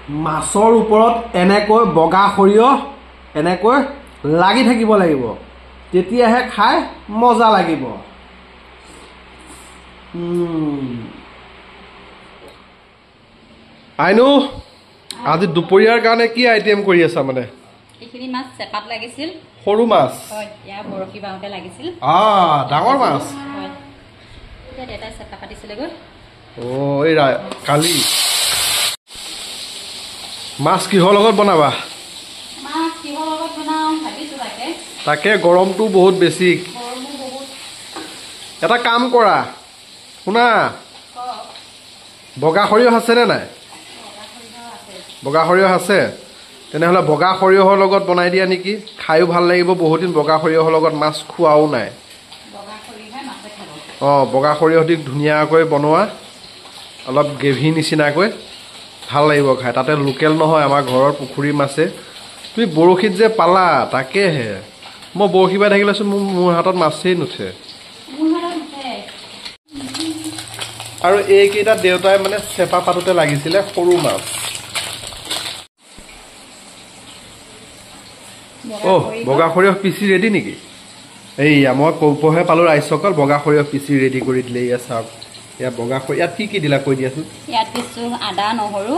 মাছৰ ওপৰত এনেকৈ বগা সৰিয়হ এনেকৈ লাগি থাকিব লাগিব, তেতিয়াহে খাই মজা লাগিব। আইনু, আজি দুপৰীয়াৰ কাৰণে কি আইটেম কৰি আছা? মানে এইখিনি মাছ চেপাত লাগিছিল, সৰু মাছ। হয়, ইয়া বৰশী বাওঁতে লাগিছিল। ডাঙৰ মাছ। হয়, এতিয়া দেউতাই চেপা পাতিছিলেগৈ। এই কালি মাছ কিহৰ লগত বনাবা? মাছ কিহৰ লগত বনাওঁ ভাবিছোঁ তাকে। তাকে গৰমটো বহুত বেছি। গৰমো বহুত। এটা কাম কৰা, শুনা, বগা সৰিয়হ আছেনে নাই? বগা সৰিয়হ আছে? তেনেহ'লে বগা সৰিয়হৰ লগত বনাই দিয়া নেকি, খায়ো ভাল লাগিব। বহুত দিন বগা সৰিয়হৰ লগত মাছ খোৱাও নাই। বগা সৰিয়হ দি ধুনীয়াকৈ বনোৱা, অলপ গ্ৰেভি নিচিনাকৈ ভাল লাগিব খাই। তাতে লোকেল নহয়, আমাৰ ঘৰৰ পুখুৰী মাছে। তুমি বৰশীত যে পালা, তাকেহে মই বৰশী বাই থাকিলেচোন মোৰ হাতত মাছেই নুঠে। আৰু এইকেইটা দেউতাই মানে চেপা পাতোতে লাগিছিলে সৰু মাছ। বগা সৰিয়হ পিচি ৰেডি নেকি? এইয়া মই কৌপহে পালোঁ ৰাইজসকল, বগা সৰিয়হ পিচি ৰেডি কৰি দিলে। এয়া চাওক, ইয়াত বগা সৰিয়হ। ইয়াত কি কি দিলা কৈ দিয়াচোন। ইয়াত দিছোঁ আদা নহৰু,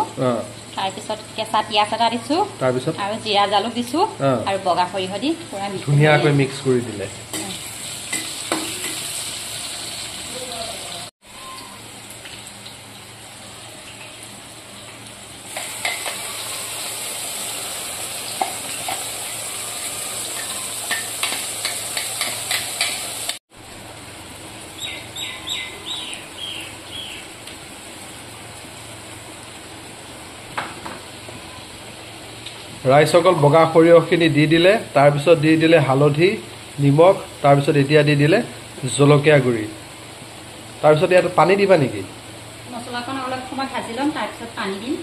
তাৰপিছত কেঁচা পিঁয়াজ এটা দিছোঁ, তাৰপিছত আৰু জিৰা জালুক দিছোঁ, আৰু বগা সৰিয়হ দি পুৰা ধুনীয়াকৈ মিক্স কৰি দিলে। ৰাইজসকল বগা সৰিয়হখিনি দি দিলে, তাৰপিছত দি দিলে হালধি, নিমখ, তাৰপিছত এতিয়া দি দিলে জলকীয়া গুড়ি। তাৰপিছত ইয়াত পানী দিবা নেকি? মছলাখন অলপ সময় ভাজি ল'ম, তাৰপিছত পানী দিম।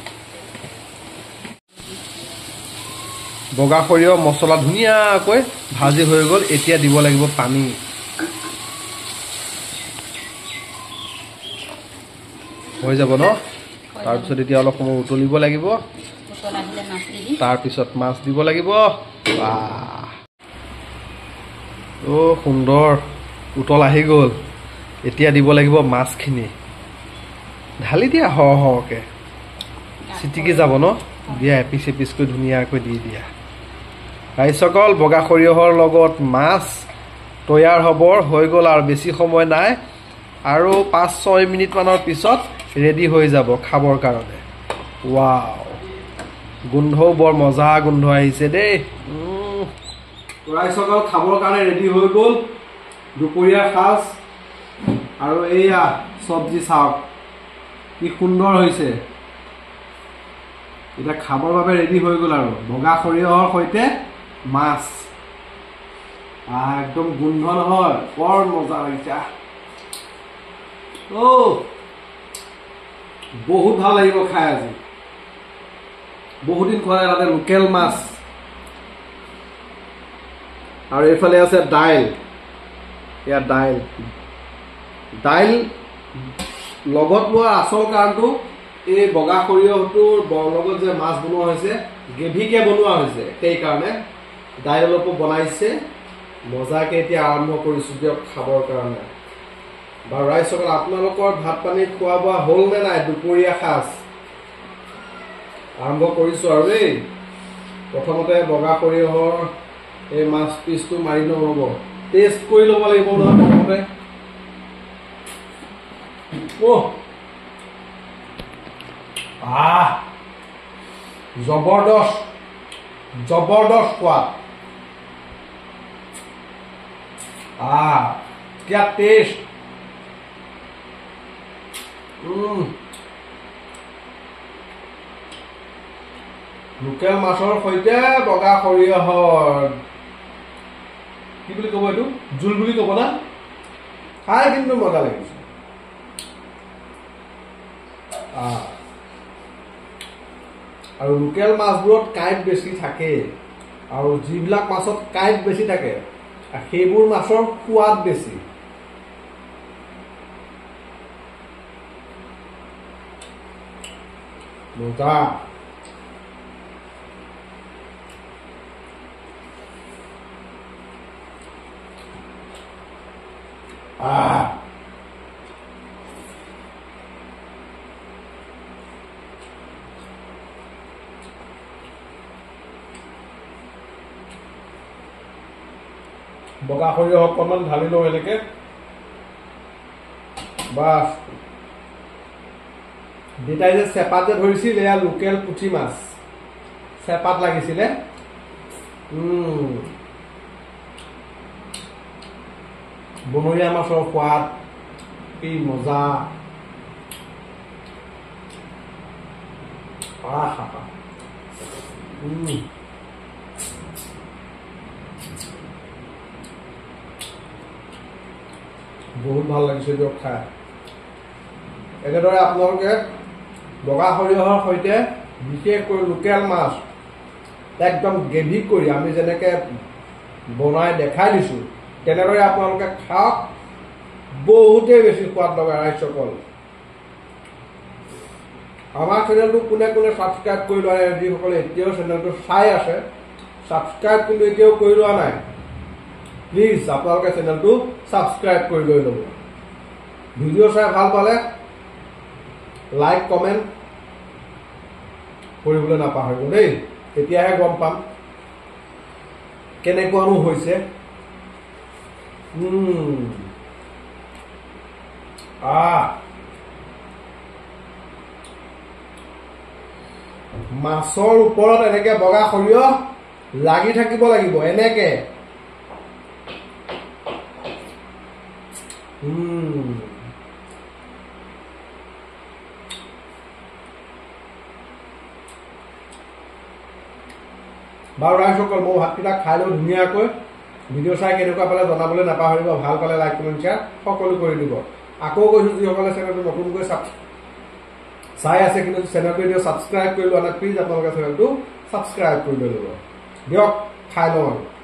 বগা সৰিয়হ মছলা ধুনীয়াকৈ ভাজি হৈ গ'ল, এতিয়া দিব লাগিব পানী। হৈ যাব ন? তাৰপিছত এতিয়া অলপ সময় উতলিব লাগিব, তাৰপিছত মাছ দিব লাগিব। সুন্দৰ উতল আহি গ'ল, এতিয়া দিব লাগিব মাছখিনি। ঢালি দিয়া সৰহকৈ, চিটিকি যাব ন? দিয়া এপিচ এপিচকৈ ধুনীয়াকৈ দি দিয়া। ৰাইজসকল বগা সৰিয়হৰ লগত মাছ তৈয়াৰ হ'বৰ হৈ গ'ল, আৰু বেছি সময় নাই, আৰু 5-6 মিনিটমানৰ পিছত ৰেডি হৈ যাব খাবৰ কাৰণে। ৱাও, গোন্ধও বৰ মজা গোন্ধ আহিছে দেই। ৰাইজসকল খাবৰ কাৰণে ৰেডি হৈ গ'ল দুপৰীয়াৰ সাজ। আৰু এইয়া চব্জি চাওক কি সুন্দৰ হৈছে। এতিয়া খাবৰ বাবে ৰেডি হৈ গ'ল, আৰু বগা সৰিয়হৰ সৈতে মাছ। একদম গোন্ধ নহয়, বৰ মজা লাগিছে। বহুত ভাল লাগিব খাই আজি, বহুত দিন খোৱা নাই। তাতে লোকেল মাছ, আৰু এইফালে আছে দাইল। এয়া দাইল লগত লোৱাৰ আচল কাৰণটো এই বগা সৰিয়হটোৰ লগত যে মাছ বনোৱা হৈছে, গ্ৰেভিকে বনোৱা হৈছে, সেইকাৰণে দাইল অলপো বনাইছে। মজাকে এতিয়া আৰম্ভ কৰিছোঁ দিয়ক খাবৰ কাৰণে। বাৰু ৰাইজসকল, আপোনালোকৰ ভাত পানী খোৱা বোৱা হ'ল নে নাই? দুপৰীয়া সাজ আৰম্ভ কৰিছোঁ আৰু দেই। প্ৰথমতে বগা সৰিয়হৰ এই মাছ পিচটো মাৰি ল'ব, টেষ্ট কৰি ল'ব লাগিব নহয় প্ৰথমতে। জবৰদস্ত সোৱাদ। क्या टेस्ट। লোকেল মাছৰ সৈতে বগা সৰিয়হৰ কি বুলি ক'ব, এইটো জোল বুলি ক'ব না? খাই কিন্তু মজা লাগিছে। আৰু লোকেল মাছবোৰত কাঁইট বেছি থাকে, আৰু যিবিলাক মাছত কাঁইট বেছি থাকে সেইবোৰ মাছৰ সোৱাদ বেছি। মজা। বগা সৰিয়হ অকণমান ঢালি লওঁ এনেকে বাছ দেউতাই যে চেপাত যে ধৰিছিল এয়া লোকেল পুঠি মাছ চেপাত লাগিছিলে বনৰীয়া মাছৰ সোৱাদ কি মজা বহুত ভাল লাগিছে দিয়ক খাই এনেদৰে আপোনালোকে বগা সৰিয়হৰ সৈতে বিশেষকৈ লোকেল মাছ একদম গ্ৰেভি কৰি আমি যেনেকৈ বনাই দেখাই দিছোঁ তেনেদৰে আপোনালোকে খাওক বহুতেই বেছি সোৱাদ লগা ৰাইজসকল আমাৰ চেনেলটো কোনে কোনে ছাবস্ক্ৰাইব কৰি লোৱা নাই যিসকলে এতিয়াও চেনেলটো চাই আছে ছাবস্ক্ৰাইব কিন্তু এতিয়াও কৰি লোৱা নাই প্লিজ আপোনালোকে চেনেলটো ছাবস্ক্ৰাইব কৰি লৈ ল'ব ভিডিঅ' চাই ভাল পালে লাইক কমেণ্ট কৰিবলৈ নাপাহৰিব দেই তেতিয়াহে গম পাম কেনেকুৱানো হৈছে মাছৰ ওপৰত এনেকে বগা সৰিয়হ লাগি থাকিব লাগিব এনেকে বাৰু ৰাইজসকল মই ভাতকেইটা খাই লওঁ ধুনীয়াকৈ ভিডিঅ' চাই কেনেকুৱা পালে জনাবলৈ নাপাহৰিব ভাল পালে লাইক কমেণ্ট শ্বেয়াৰ সকলো কৰি দিব আকৌ কৈছোঁ যিসকলে চেনেলটো নতুনকৈ চাই আছে কিন্তু চেনেলটো এতিয়া ছাবস্ক্ৰাইব কৰি লোৱা নাই প্লিজ আপোনালোকে চেনেলটো ছাবস্ক্ৰাইব কৰি লৈ ল'ব দিয়ক খাই লওঁ আৰু